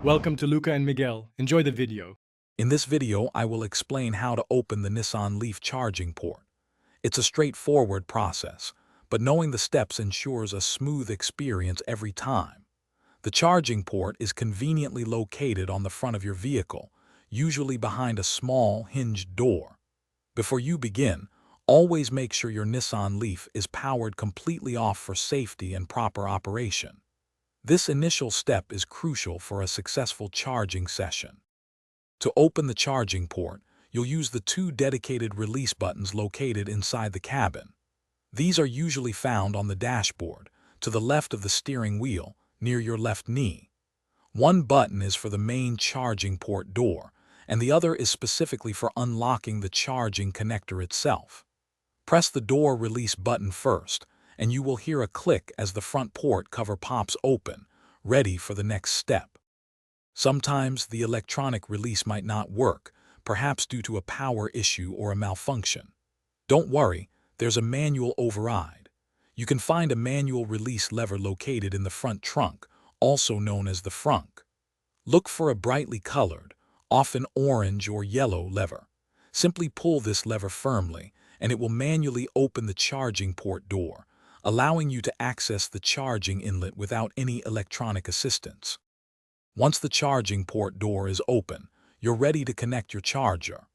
Welcome to Luca and Miguel. Enjoy the video. In this video, I will explain how to open the Nissan Leaf charging port. It's a straightforward process, but knowing the steps ensures a smooth experience every time. The charging port is conveniently located on the front of your vehicle, usually behind a small, hinged door. Before you begin, always make sure your Nissan Leaf is powered completely off for safety and proper operation. This initial step is crucial for a successful charging session. To open the charging port, you'll use the two dedicated release buttons located inside the cabin. These are usually found on the dashboard, to the left of the steering wheel, near your left knee. One button is for the main charging port door, and the other is specifically for unlocking the charging connector itself. Press the door release button first, and you will hear a click as the front port cover pops open, ready for the next step. Sometimes the electronic release might not work, perhaps due to a power issue or a malfunction. Don't worry, there's a manual override. You can find a manual release lever located in the front trunk, also known as the frunk. Look for a brightly colored, often orange or yellow lever. Simply pull this lever firmly, and it will manually open the charging port door, allowing you to access the charging inlet without any electronic assistance. Once the charging port door is open, you're ready to connect your charger.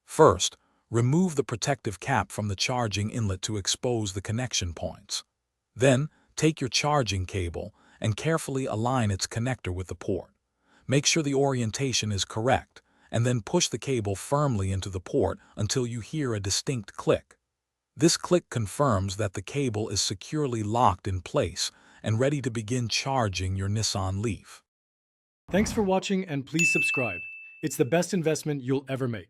First, remove the protective cap from the charging inlet to expose the connection points. Then, take your charging cable and carefully align its connector with the port. Make sure the orientation is correct, and then push the cable firmly into the port until you hear a distinct click. This click confirms that the cable is securely locked in place and ready to begin charging your Nissan Leaf. Thanks for watching and please subscribe. It's the best investment you'll ever make.